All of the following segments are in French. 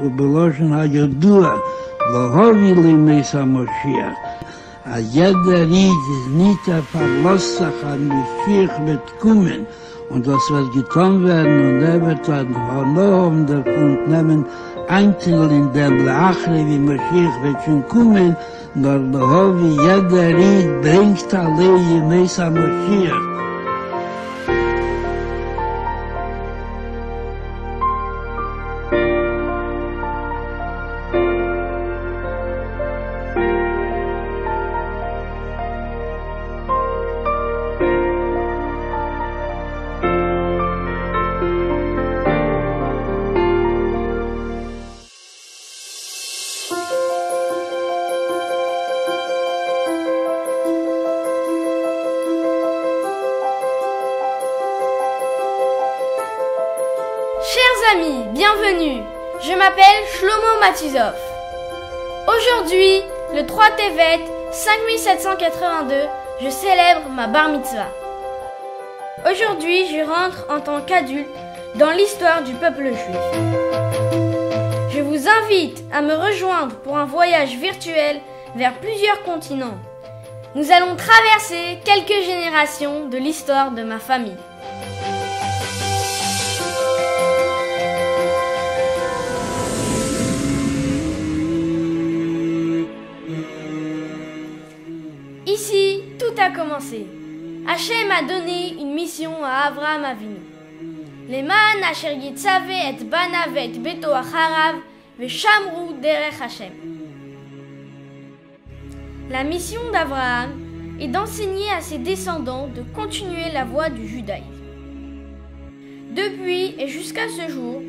ובלושן הידוע, לא הוביל לימי המשיח. הידע Ried ist nicht der Verlust an Mashiach wird kommen. Und das wird getan werden und wird dann verloren davon nehmen, einzeln in dem Lachre, wie Mashiach wird schon kommen, nur wie jeder Ried bringt alle Yemei Mashiach. Chers amis, bienvenue. Je m'appelle Shlomo Matizov. Aujourd'hui, le 3 Tevet 5782, je célèbre ma bar mitzvah. Aujourd'hui, je rentre en tant qu'adulte dans l'histoire du peuple juif. Je vous invite à me rejoindre pour un voyage virtuel vers plusieurs continents. Nous allons traverser quelques générations de l'histoire de ma famille. Ici, tout a commencé. Hachem a donné une mission à Avraham Avinu. Leman asher yitzave et banav et beto acharav veshamru derech Hachem. La mission d'Abraham est d'enseigner à ses descendants de continuer la voie du judaïsme. Depuis et jusqu'à ce jour,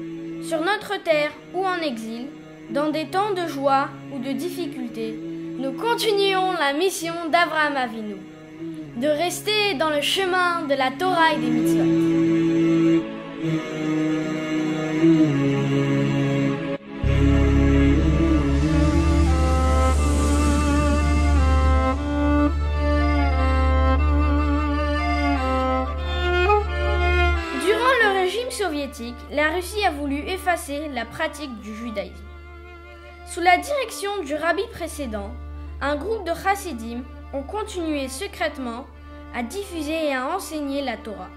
sur notre terre ou en exil, dans des temps de joie ou de difficulté, nous continuons la mission d'Avraham Avinu, de rester dans le chemin de la Torah et des mitzvot. Durant le régime soviétique, la Russie a voulu effacer la pratique du judaïsme. Sous la direction du rabbi précédent, un groupe de chassidim ont continué secrètement à diffuser et à enseigner la Torah.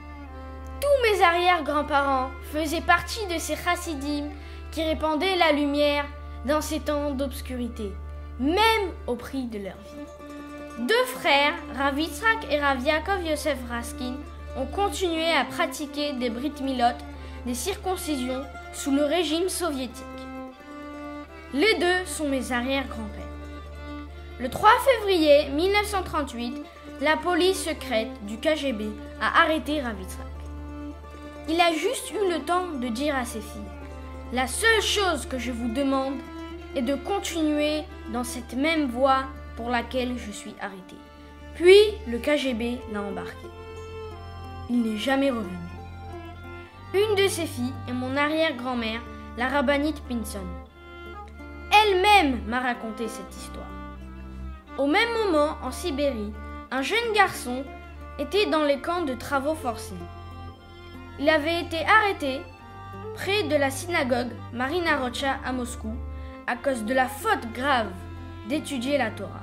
Tous mes arrière-grands-parents faisaient partie de ces chassidim qui répandaient la lumière dans ces temps d'obscurité, même au prix de leur vie. Deux frères, Rav Yitzhak et Rav Yaakov Yosef Raskin, ont continué à pratiquer des brit milot, des circoncisions, sous le régime soviétique. Les deux sont mes arrière-grands-pères. Le 3 février 1938, la police secrète du KGB a arrêté Rav Yitzhak. Il a juste eu le temps de dire à ses filles « La seule chose que je vous demande est de continuer dans cette même voie pour laquelle je suis arrêté. » Puis le KGB l'a embarqué. Il n'est jamais revenu. Une de ses filles est mon arrière-grand-mère, la rabbinite Pinson. Elle-même m'a raconté cette histoire. Au même moment, en Sibérie, un jeune garçon était dans les camps de travaux forcés. Il avait été arrêté près de la synagogue Marina Rocha à Moscou à cause de la faute grave d'étudier la Torah.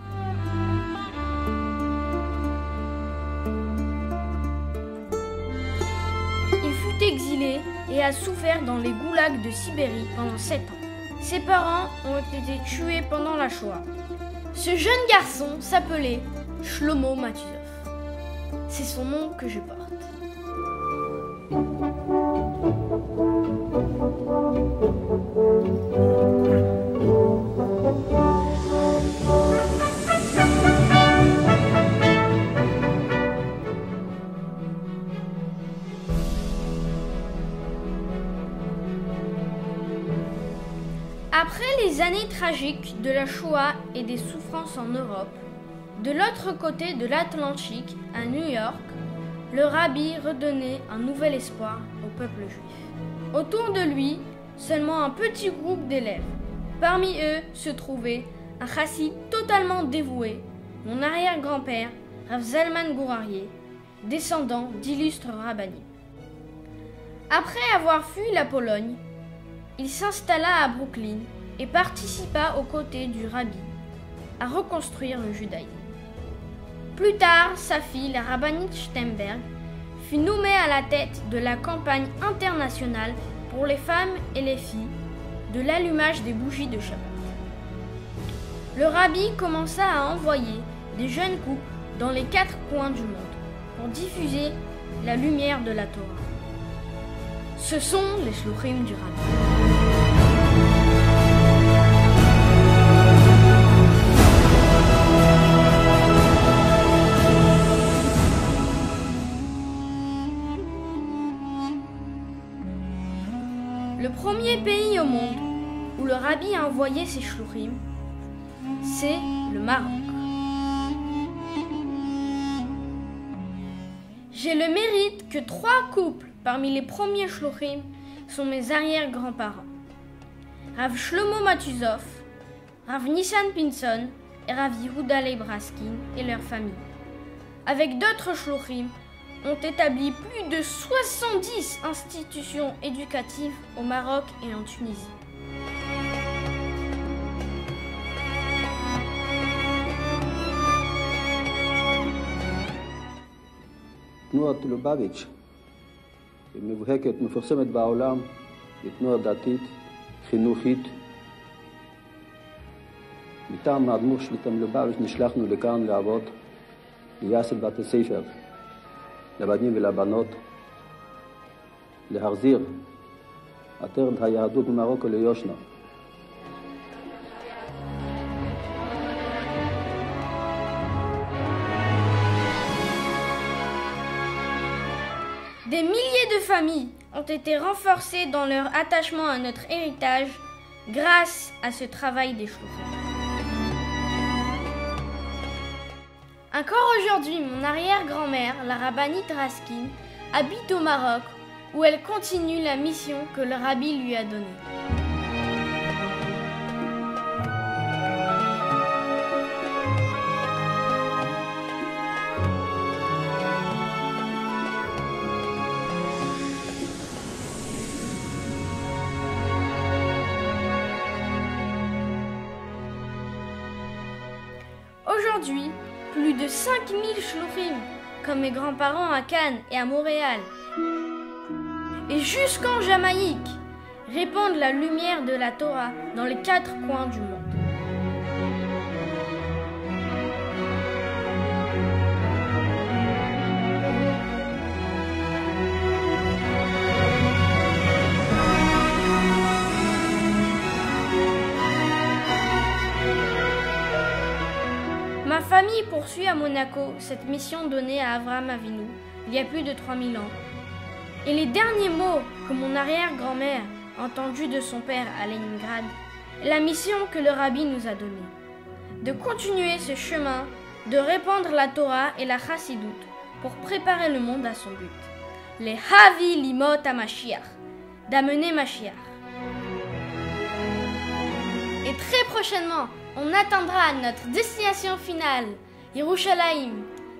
Il fut exilé et a souffert dans les goulags de Sibérie pendant 7 ans. Ses parents ont été tués pendant la Shoah. Ce jeune garçon s'appelait Shlomo Matizov. C'est son nom que je porte. Après les années tragiques de la Shoah et des souffrances en Europe, de l'autre côté de l'Atlantique, à New York, le rabbi redonnait un nouvel espoir au peuple juif. Autour de lui, seulement un petit groupe d'élèves. Parmi eux se trouvait un chassid totalement dévoué, mon arrière-grand-père, Rav Zalman Gourarié, descendant d'illustres rabbinim. Après avoir fui la Pologne, il s'installa à Brooklyn et participa aux côtés du rabbi à reconstruire le judaïsme. Plus tard, sa fille, la rabbinite Steinberg, fut nommée à la tête de la campagne internationale pour les femmes et les filles de l'allumage des bougies de Shabbat. Le rabbi commença à envoyer des jeunes couples dans les 4 coins du monde pour diffuser la lumière de la Torah. Ce sont les shluchim du rabbi. Le premier pays au monde où le rabbi a envoyé ses shluchim, c'est le Maroc. J'ai le mérite que 3 couples parmi les premiers shluchim sont mes arrière-grands-parents. Rav Shlomo Matuzov, Rav Nissan Pinson et Rav Yehuda Leib Raskin et leur famille, avec d'autres shluchim, ont établi plus de 70 institutions éducatives au Maroc et en Tunisie. תנועת לובביץ' היא מבוהקת, מפורסמת בעולם, היא תנועה דתית, חינוכית. מטעם האדמו"ר שליט"א מלובביץ' נשלחנו לכאן לעבוד, לגייס את בתי ספר, לבנים ולבנות, להחזיר עטרת היהדות ממרוקו ליושנה. Des milliers de familles ont été renforcées dans leur attachement à notre héritage grâce à ce travail des shluchim. Encore aujourd'hui, mon arrière-grand-mère, la rabbinite Raskin, habite au Maroc où elle continue la mission que le rabbi lui a donnée. Aujourd'hui, plus de 5000 shluchim, comme mes grands-parents à Cannes et à Montréal, et jusqu'en Jamaïque, répandent la lumière de la Torah dans les 4 coins du monde. Ma famille poursuit à Monaco cette mission donnée à Avraham Avinu il y a plus de 3000 ans. Et les derniers mots que mon arrière-grand-mère a entendus de son père à Leningrad est la mission que le rabbi nous a donnée. De continuer ce chemin, de répandre la Torah et la Chassidut pour préparer le monde à son but. Les Havi Limot à Mashiach, d'amener Mashiach. Et très prochainement, on atteindra notre destination finale, Yerushalayim,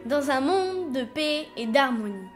dans un monde de paix et d'harmonie.